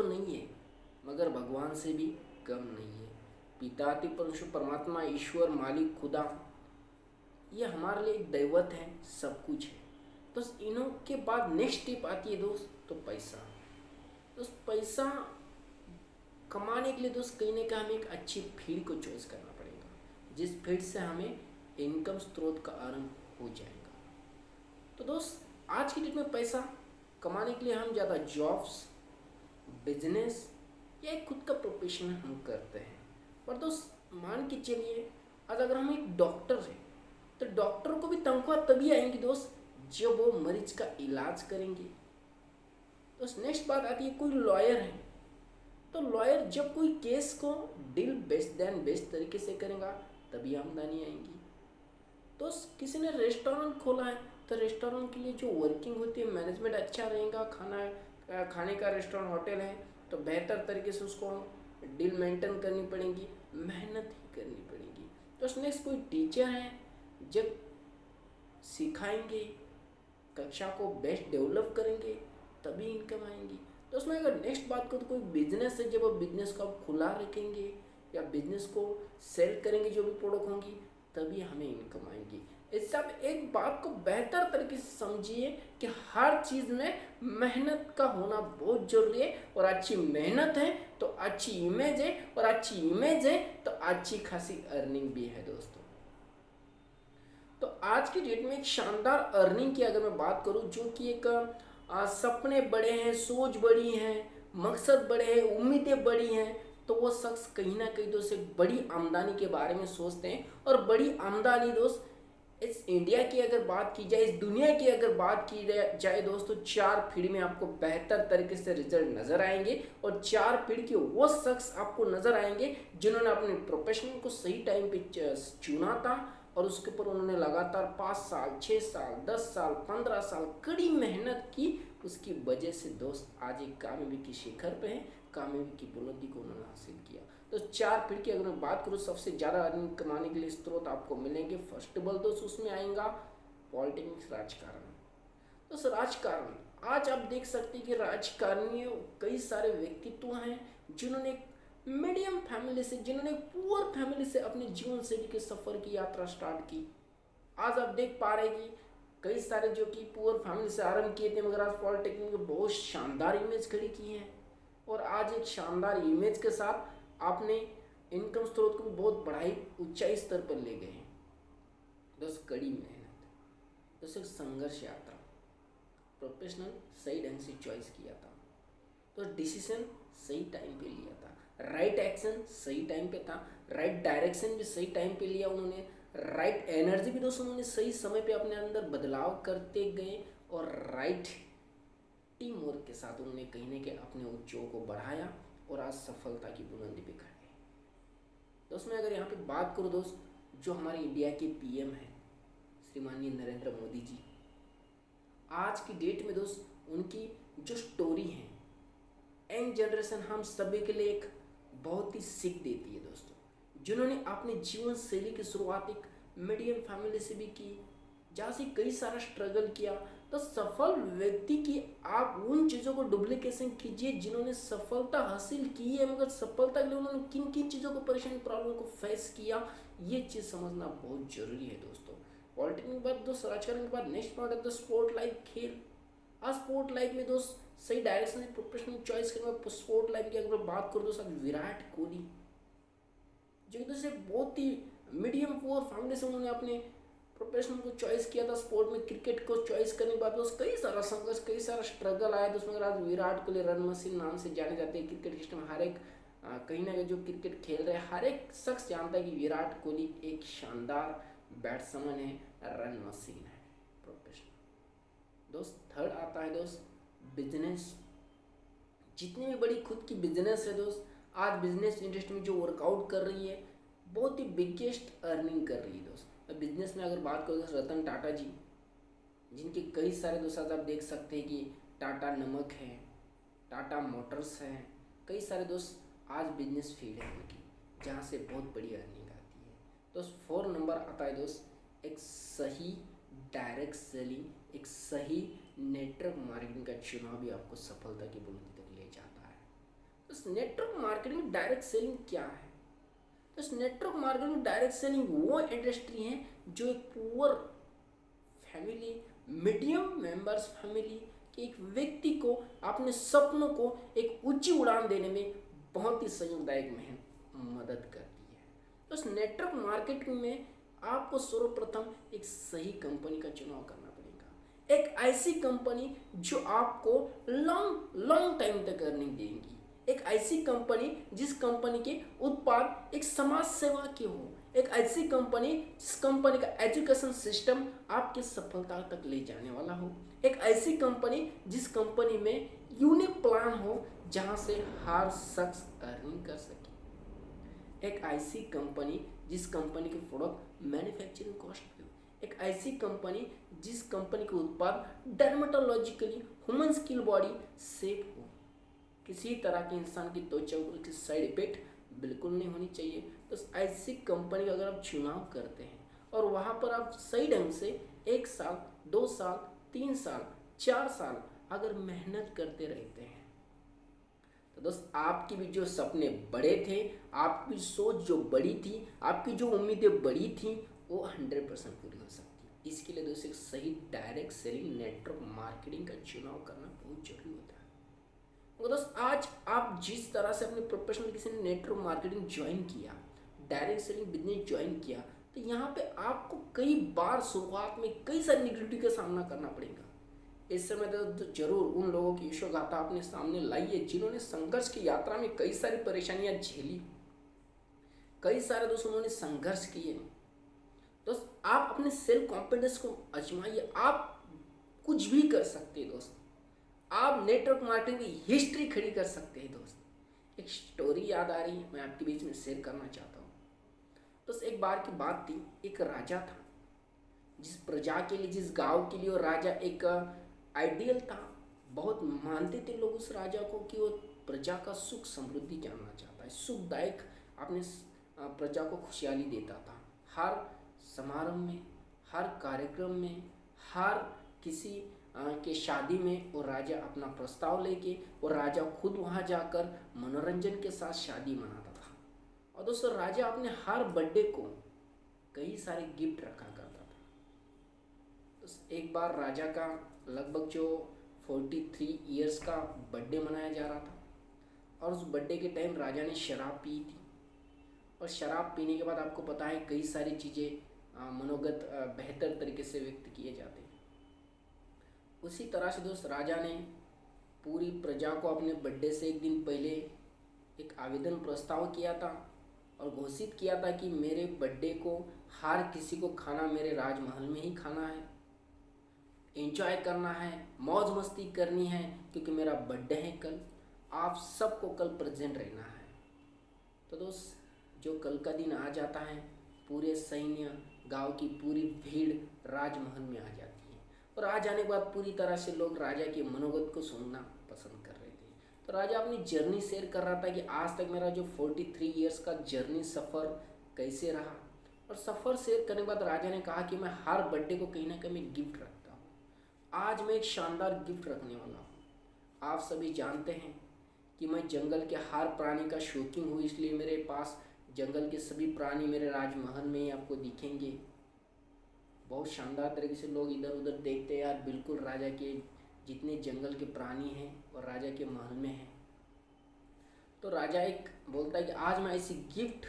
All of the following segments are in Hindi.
तो नहीं है मगर भगवान से भी कम नहीं है। पिताति परशु परमात्मा ईश्वर मालिक खुदा ये हमारे लिए एक दैवत है, सब कुछ है। तो इन्हों के बाद नेक्स्ट स्टेप आती है दोस्त तो पैसा। तो पैसा कमाने के लिए दोस्त कहीं ना कहीं हमें एक अच्छी फील्ड को चॉइस करना पड़ेगा, जिस फील्ड से हमें इनकम स्रोत का आरंभ हो जाएगा। तो दोस्त आज की डेट में पैसा कमाने के लिए हम ज़्यादा जॉब्स, बिजनेस या एक खुद का प्रोफेशन हम करते हैं। पर दोस्त मान के चलिए आज अगर हम एक डॉक्टर हैं तो डॉक्टर को भी तनख्वाह तभी आएंगी दोस्त जब वो मरीज का इलाज करेंगे। दोस्त नेक्स्ट बात आती है कोई लॉयर है तो लॉयर जब कोई केस को डील बेस्ट देन बेस्ट तरीके से करेगा तभी आमदनी आएंगी। तो किसी ने रेस्टोरेंट खोला है तो रेस्टोरेंट के लिए जो वर्किंग होती है, मैनेजमेंट अच्छा रहेगा, खाने का रेस्टोरेंट होटल है तो बेहतर तरीके से उसको डील मेंटेन करनी पड़ेगी, मेहनत ही करनी पड़ेगी। तो नेक्स्ट कोई टीचर है जब सिखाएंगे, कक्षा को बेस्ट डेवलप करेंगे तभी इनकम आएंगी। तो उसमें अगर नेक्स्ट बात करो तो कोई बिजनेस है, जब वो बिजनेस को आप खुला रखेंगे या बिजनेस को सेल करेंगे जो भी प्रोडक्ट होंगी तभी हमें इनकम आएंगी। इस सब एक बात को बेहतर तरीके से समझिए कि हर चीज़ में मेहनत का होना बहुत जरूरी है, और अच्छी मेहनत है तो अच्छी इमेज है, और अच्छी इमेज है तो अच्छी खासी अर्निंग भी है दोस्तों। तो आज की डेट में एक शानदार अर्निंग की अगर मैं बात करूं जो कि एक सपने बड़े हैं, सोच बड़ी हैं, मकसद बड़े हैं, उम्मीदें बड़ी हैं, तो वो शख्स कहीं ना कहीं दोस्त एक बड़ी आमदनी के बारे में सोचते हैं। और बड़ी आमदनी दोस्त इस इंडिया की अगर बात की जाए, इस दुनिया की अगर बात की जाए दोस्तों, 4 फील्ड में आपको बेहतर तरीके से रिजल्ट नजर आएंगे। और 4 फील्ड के वो शख्स आपको नजर आएंगे जिन्होंने अपने प्रोफेशन को सही टाइम पे चुना था और उसके ऊपर उन्होंने लगातार 5 साल, 6 साल, 10 साल, 15 साल कड़ी मेहनत की। उसकी वजह से दोस्त आज एक कामयाबी की शिखर पे हैं, कामयाबी की बुलंदी को उन्होंने हासिल किया। तो 4 फील्ड की अगर मैं बात करूँ सबसे ज़्यादा अर्निंग कमाने के लिए स्रोत आपको मिलेंगे। फर्स्ट ऑफ ऑल दोस्त उसमें आएगा पॉलिटिक्स, राजकारण। तो राजकारण आज आप देख सकते हैं कि राजकारणियों कई सारे व्यक्तित्व हैं जिन्होंने मीडियम फैमिली से, जिन्होंने पुअर फैमिली से अपने जीवन शैली के सफर की यात्रा स्टार्ट की। आज आप देख पा रहे कि कई सारे जो कि पुअर फैमिली से आरंभ किए थे मगर आज पॉलिटेक्निक में बहुत शानदार इमेज खड़ी की है, और आज एक शानदार इमेज के साथ आपने इनकम स्रोत को भी बहुत बढ़ाई, ऊंचाई स्तर पर ले गए हैं। दोस्त कड़ी मेहनत, दोस्त एक संघर्ष यात्रा, प्रोफेशनल सही ढंग से चॉइस किया था, तो डिसीजन सही टाइम पे लिया था, राइट एक्शन सही टाइम पे था, राइट डायरेक्शन भी सही टाइम पे लिया उन्होंने, राइट एनर्जी भी दोस्तों उन्होंने सही समय पे अपने अंदर बदलाव करते गए, और राइट टीम वर्क के साथ उन्होंने कहीं ना कहीं अपने ऊंचाइयों को बढ़ाया और आज सफलता की बुलंदी पे खड़े हैं। दोस्त मैं अगर यहाँ पे बात करूँ दोस्त, जो हमारे इंडिया के पीएम हैं श्रीमाननीय नरेंद्र मोदी जी, आज की डेट में दोस्त उनकी जो स्टोरी है यंग जनरेशन हम सभी के लिए एक बहुत ही सीख देती है दोस्तों, जिन्होंने अपने जीवन शैली की शुरुआत एक मीडियम फैमिली से भी की, जहाँ से कई सारा स्ट्रगल किया। तो सफल व्यक्ति की आप उन चीज़ों को डुप्लीकेशन कीजिए जिन्होंने सफलता हासिल की है, मगर सफलता के लिए उन्होंने किन किन चीज़ों को, परेशानी, प्रॉब्लम को फेस किया, ये चीज़ समझना बहुत जरूरी है दोस्तों। पॉलिटिक्स के बाद दोस्त राजकारण के बाद नेक्स्ट पॉइंट है दोस्त स्पोर्ट लाइफ, खेल। आज स्पोर्ट लाइफ में दोस्त सही डायरेक्शन से प्रोफेशनल चॉइस करने स्पोर्ट लाइफ की अगर बात करूँ दोस्त, विराट कोहली जो कि दोस्त बहुत ही मीडियम पुअर फैमिली से उन्होंने अपने प्रोफेशनल को चॉइस किया था। स्पोर्ट में क्रिकेट को चॉइस करने के बाद दोस्त कई सारा संघर्ष, कई सारा स्ट्रगल आया दोस्त, मगर आज विराट कोहली रन मशीन नाम से जाने जाते हैं। क्रिकेट हिस्ट्री में हर एक कहीं ना कहीं जो क्रिकेट खेल रहे हैं हर एक शख्स जानता है कि विराट कोहली एक शानदार बैट्समैन है, रन मशीन है, प्रोफेशनल। दोस्त थर्ड आता है दोस्त बिजनेस। जितनी भी बड़ी खुद की बिजनेस है दोस्त, आज बिजनेस इंडस्ट्री में जो वर्कआउट कर रही है बहुत ही बिगेस्ट अर्निंग कर रही है दोस्त। बिजनेस में अगर बात करो दोस्त, रतन टाटा जी, जिनके कई सारे दोस्त आज आप देख सकते हैं कि टाटा नमक है, टाटा मोटर्स है, कई सारे दोस्त आज बिजनेस फील्ड है उनकी, जहाँ से बहुत बड़ी अर्निंग आती है। दोस्त 4 नंबर आता है दोस्त एक सही डायरेक्ट सेलिंग, एक सही नेटवर्क मार्केटिंग का चुनाव भी आपको सफलता की बुलंदी तक ले जाता है। तो नेटवर्क मार्केटिंग डायरेक्ट सेलिंग क्या है? तो नेटवर्क मार्केटिंग डायरेक्ट सेलिंग वो इंडस्ट्री है जो एक poor family, medium members family के एक व्यक्ति को अपने सपनों को एक ऊंची उड़ान देने में बहुत ही सहयोगदायक मदद करती है। तो उस नेटवर्क मार्केटिंग में आपको सर्वप्रथम एक सही कंपनी का चुनाव करना पड़ेगा, एक ऐसी कंपनी जो आपको लॉन्ग टाइम तक अर्निंग देंगी, एक ऐसी कंपनी जिस कंपनी के उत्पाद एक समाज सेवा के हो, एक ऐसी कंपनी जिस कंपनी का एजुकेशन सिस्टम आपके सफलता तक ले जाने वाला हो, एक ऐसी कंपनी जिस कंपनी में यूनिक प्लान हो जहां से हर शख्स अर्निंग कर सके, एक ऐसी कंपनी जिस कंपनी के प्रोडक्ट मैन्युफैक्चरिंग कॉस्ट पे हो, एक ऐसी कंपनी जिस कंपनी के उत्पाद dermatologically human skill body safe हो, किसी तरह के इंसान की त्वचा की साइड इफेक्ट बिल्कुल नहीं होनी चाहिए। तो ऐसी कंपनी का अगर आप चुनाव करते हैं और वहाँ पर आप सही ढंग से 1 साल 2 साल 3 साल 4 साल अगर मेहनत करते रहते हैं तो दोस्त आपकी भी जो सपने बड़े थे, आपकी सोच जो बड़ी थी, आपकी जो उम्मीदें बड़ी थी वो 100% पूरी हो सकती है। इसके लिए दोस्तों एक सही डायरेक्ट सेलिंग नेटवर्क मार्केटिंग का चुनाव करना बहुत जरूरी होता है। तो दोस्त आज आप जिस तरह से अपने प्रोफेशनल किसी ने नेटवर्क मार्केटिंग ज्वाइन किया, डायरेक्ट सेलिंग बिजनेस ज्वाइन किया, तो यहाँ पे आपको कई बार शुरुआत में कई सारी नेगेटिविटी का सामना करना पड़ेगा। इस समय तो जरूर उन लोगों की यशो गाथा अपने सामने लाई है जिन्होंने संघर्ष की यात्रा में कई सारी परेशानियां झेली, कई सारे दोस्त उन्होंने संघर्ष किए। दोस्त आप अपने सेल्फ कॉन्फिडेंस को आजमाइए, आप कुछ भी कर सकते हैं दोस्त, आप नेटवर्क मार्केटिंग की हिस्ट्री खड़ी कर सकते हैं दोस्त। एक स्टोरी याद आ रही है, मैं आपके बीच में शेयर करना चाहता हूँ। दोस्त एक बार की बात थी, एक राजा था जिस प्रजा के लिए, जिस गांव के लिए वो राजा एक आइडियल था। बहुत मानते थे लोग उस राजा को कि वो प्रजा का सुख समृद्धि जानना चाहता है, सुखदायक अपने प्रजा को खुशहाली देता था। हर समारंभ में, हर कार्यक्रम में, हर किसी के शादी में वो राजा अपना प्रस्ताव लेके वो राजा खुद वहाँ जाकर मनोरंजन के साथ शादी मनाता था। और दोस्तों राजा अपने हर बर्थडे को कई सारे गिफ्ट रखा करता था। तो एक बार राजा का लगभग जो 43 इयर्स का बर्थडे मनाया जा रहा था और उस बर्थडे के टाइम राजा ने शराब पी थी। और शराब पीने के बाद आपको पता है कई सारी चीज़ें मनोगत बेहतर तरीके से व्यक्त किए जाते हैं। उसी तरह से दोस्त राजा ने पूरी प्रजा को अपने बर्थडे से एक दिन पहले एक आवेदन प्रस्ताव किया था और घोषित किया था कि मेरे बर्थडे को हर किसी को खाना मेरे राजमहल में ही खाना है, एंजॉय करना है, मौज मस्ती करनी है, क्योंकि मेरा बर्थडे है कल, आप सबको कल प्रेजेंट रहना है। तो दोस्त जो कल का दिन आ जाता है, पूरे सैन्य गांव की पूरी भीड़ राजमहल में आ जाती है और आ जाने के बाद पूरी तरह से लोग राजा के मनोगत को सुनना पसंद कर रहे थे। तो राजा अपनी जर्नी शेयर कर रहा था कि आज तक मेरा जो 43 इयर्स का जर्नी सफ़र कैसे रहा। और सफ़र शेयर करने के बाद राजा ने कहा कि मैं हर बर्थडे को कहीं ना कहीं गिफ्ट रखता हूँ। आज मैं एक शानदार गिफ्ट रखने वाला हूँ। आप सभी जानते हैं कि मैं जंगल के हर प्राणी का शौकीन हूँ, इसलिए मेरे पास जंगल के सभी प्राणी मेरे राजमहल में ही आपको दिखेंगे। बहुत शानदार तरीके से लोग इधर उधर देखते हैं, यार बिल्कुल राजा के जितने जंगल के प्राणी हैं और राजा के महल में हैं। तो राजा एक बोलता है कि आज मैं ऐसी गिफ्ट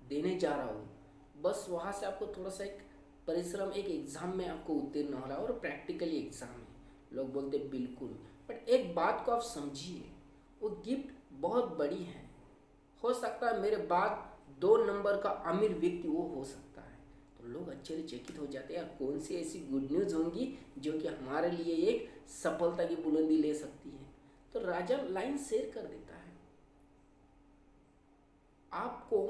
देने जा रहा हूँ, बस वहाँ से आपको थोड़ा सा एक परिश्रम, एक एग्ज़ाम में आपको उत्तीर्ण होना और प्रैक्टिकली एग्ज़ाम है। लोग बोलते बिल्कुल, बट एक बात को आप समझिए, वो गिफ्ट बहुत बड़ी है। हो सकता है मेरे बाद 2 नंबर का अमीर व्यक्ति वो हो सकता है। तो लोग आश्चर्यचकित हो जाते हैं, कौन सी ऐसी गुड न्यूज़ होंगी जो कि हमारे लिए एक सफलता की बुलंदी ले सकती है। तो राजा लाइन शेयर कर देता है, आपको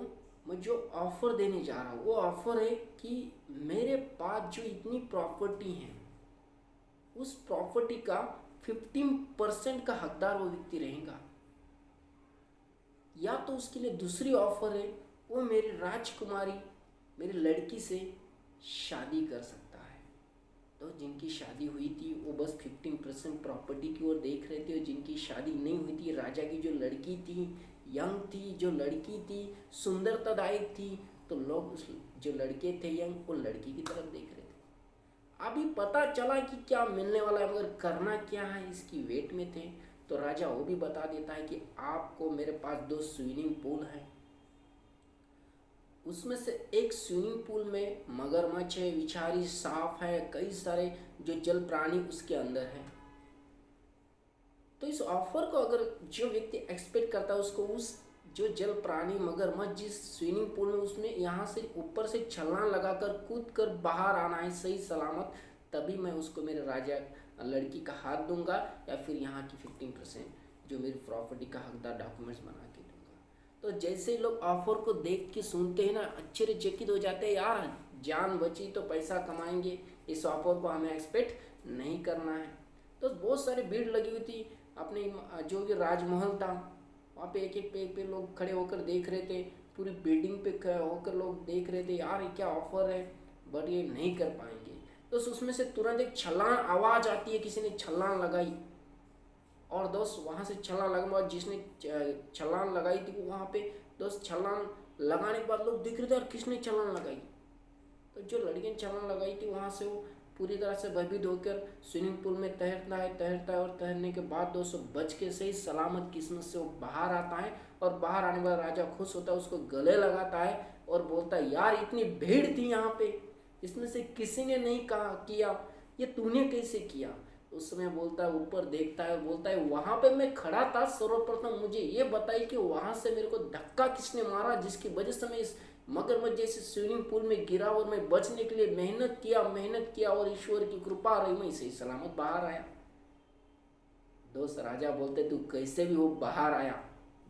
मैं जो ऑफर देने जा रहा हूँ वो ऑफर है कि मेरे पास जो इतनी प्रॉपर्टी है उस प्रॉपर्टी का 15% का हकदार वो व्यक्ति रहेगा, या तो उसके लिए दूसरी ऑफर है वो मेरी राजकुमारी, मेरी लड़की से शादी कर सकता है। तो जिनकी शादी हुई थी वो बस 15% प्रॉपर्टी की ओर देख रहे थे, और जिनकी शादी नहीं हुई थी, राजा की जो लड़की थी, यंग थी जो लड़की थी, सुंदरतादायक थी, तो लोग उस जो लड़के थे यंग, वो लड़की की तरफ देख रहे थे। अभी पता चला कि क्या मिलने वाला है, मगर करना क्या है इसकी वेट में थे। तो राजा वो भी बता देता है कि आपको मेरे पास 2 स्विमिंग पूल हैं, उसमें से एक स्विमिंग पूल में मगरमच्छ है, विषारी सांप है, कई सारे जो जल प्राणी उसके अंदर हैं। तो इस ऑफर को अगर जो व्यक्ति एक्सपेक्ट करता है, उसको उस जो जल प्राणी मगरमच्छ जिस स्विमिंग पूल में, उसमें यहाँ से ऊपर से छलांग लगाकर कूद कर बाहर आना है सही सलामत, तभी मैं उसको मेरे राजा लड़की का हाथ दूंगा, या फिर यहाँ की 15% जो मेरी प्रॉपर्टी का हकदार डॉक्यूमेंट्स बना के दूंगा। तो जैसे लोग ऑफर को देख के सुनते हैं ना, आश्चर्यचकित हो जाते हैं, यार जान बची तो पैसा कमाएंगे, इस ऑफर को हमें एक्सपेक्ट नहीं करना है। तो बहुत सारी भीड़ लगी हुई थी अपने जो भी राजमहल था, वहाँ पे एक पे लोग खड़े होकर देख रहे थे, पूरी बिल्डिंग पे खड़े होकर लोग देख रहे थे, यार ये क्या ऑफर है, बट ये नहीं कर पाएंगे। तो उसमें से तुरंत एक छलांग आवाज़ आती है, किसी ने छलांग लगाई, और दोस्त वहाँ से छलांग लगाने के बाद जिसने छलांग लगाई थी वो वहाँ पे दोस्त छलांग लगाने के बाद लोग देख रहे थे और किसने छलांग लगाई। तो जो लड़के ने छलांग लगाई थी वहाँ से वो पूरी तरह से भयभीत होकर स्विमिंग पूल में तैरता है और तैरने के बाद दोस्तों बच के सही सलामत किस्मत से वो बाहर आता है, और बाहर आने के बाद राजा खुश होता है, उसको गले लगाता है और बोलता है, यार इतनी भीड़ थी यहाँ पे, इसमें से किसी ने नहीं कहा किया, ये तूने कैसे किया। उस समय बोलता है, ऊपर देखता है, बोलता है वहाँ पे मैं खड़ा था, सर्वप्रथम मुझे ये बताइए कि वहाँ से मेरे को धक्का किसने मारा, जिसकी वजह से मैं इस मगरमच्छ जैसे स्विमिंग पूल में गिरा, और मैं बचने के लिए मेहनत किया और ईश्वर की कृपा रही, मैं सही सलामत बाहर आया। दोस्त राजा बोलते, तू कैसे भी वो बाहर आया,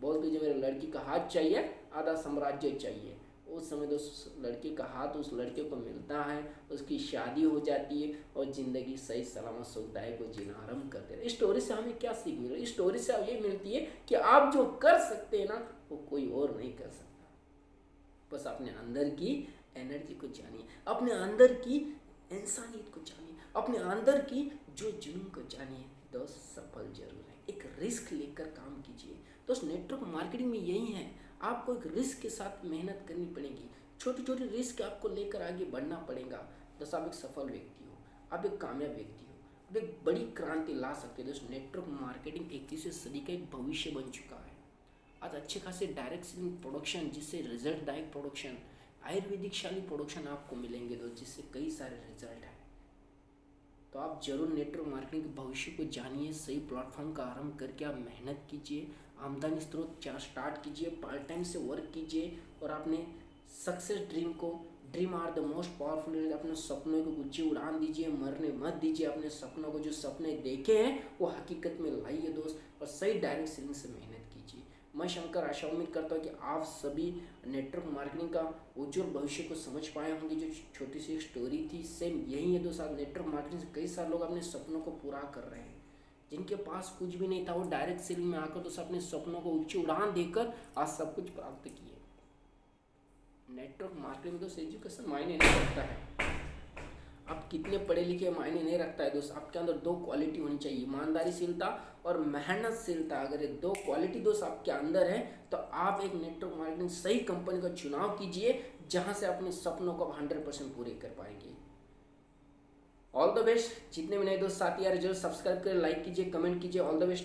बोल तुझे मेरे लड़की का हाथ चाहिए, आधा साम्राज्य चाहिए। उस समय दोस्त लड़की का हाथ उस लड़के को मिलता है, उसकी शादी हो जाती है, और ज़िंदगी सही सलामत सुखदायक को जीना आरम्भ करते हैं। इस स्टोरी से हमें क्या सीख मिल रही है? इस स्टोरी से ये मिलती है कि आप जो कर सकते हैं ना, वो कोई और नहीं कर सकता। बस अपने अंदर की एनर्जी को जानिए, अपने अंदर की इंसानियत को जानिए, अपने अंदर की जो जुनून को जानिए, दोस्त सफल जरूर है। एक रिस्क लेकर काम कीजिए दोस्त। नेटवर्क मार्केटिंग में यही है, आपको एक रिस्क के साथ मेहनत करनी पड़ेगी, छोटी छोटी रिस्क आपको लेकर आगे बढ़ना पड़ेगा। दोस्त आप एक सफल व्यक्ति हो, आप एक कामयाब व्यक्ति हो, आप एक बड़ी क्रांति ला सकते हो। दोस्त नेटवर्क मार्केटिंग 21वीं सदी का एक भविष्य बन चुका है। आज अच्छे खासे डायरेक्ट सेलिंग प्रोडक्शन, जिससे रिजल्टदायक प्रोडक्शन, आयुर्वेदिक शाली प्रोडक्शन आपको मिलेंगे दोस्त, जिससे कई सारे रिजल्ट हैं। तो आप जरूर नेटवर्क मार्केटिंग के भविष्य को जानिए, सही प्लेटफॉर्म का आरंभ करके आप मेहनत कीजिए, आमदनी स्रोत स्टार्ट कीजिए, पार्ट टाइम से वर्क कीजिए, और अपने success dream are the most powerful. अपने सपनों को ऊंची उड़ान दीजिए, मरने मत दीजिए। अपने सपनों को, जो सपने देखे हैं वो हकीकत में लाइए दोस्त, और सही डायरेक्ट सेलिंग से मेहनत कीजिए। मैं शंकर आशा उम्मीद करता हूँ कि आप सभी नेटवर्क मार्केटिंग का उज्जवल भविष्य को समझ पाए होंगे। जो छोटी सी एक स्टोरी थी, सेम यही है दोस्त। आज नेटवर्क मार्केटिंग से कई सारे लोग अपने सपनों को पूरा कर रहे हैं। जिनके पास कुछ भी नहीं था, वो डायरेक्ट सेलिंग में आकर दोस्त अपने सपनों को ऊंची उड़ान देकर आज सब कुछ प्राप्त किए। नेटवर्क मार्केटिंग दोस्त एजुकेशन मायने नहीं रखता है, आप कितने पढ़े लिखे मायने नहीं रखता है दोस्त। आपके अंदर 2 क्वालिटी होनी चाहिए, ईमानदारीशीलता और मेहनतशीलता। अगर ये 2 क्वालिटी दोस्त आपके अंदर है, तो आप एक नेटवर्क मार्केटिंग सही कंपनी का चुनाव कीजिए, जहां से अपने सपनों को 100% पूरे कर पाएंगे। All the best. जितने भी नए दोस्त साथी यार, जरूर सब्सक्राइब करें, लाइक कीजिए, कमेंट कीजिए। All the best.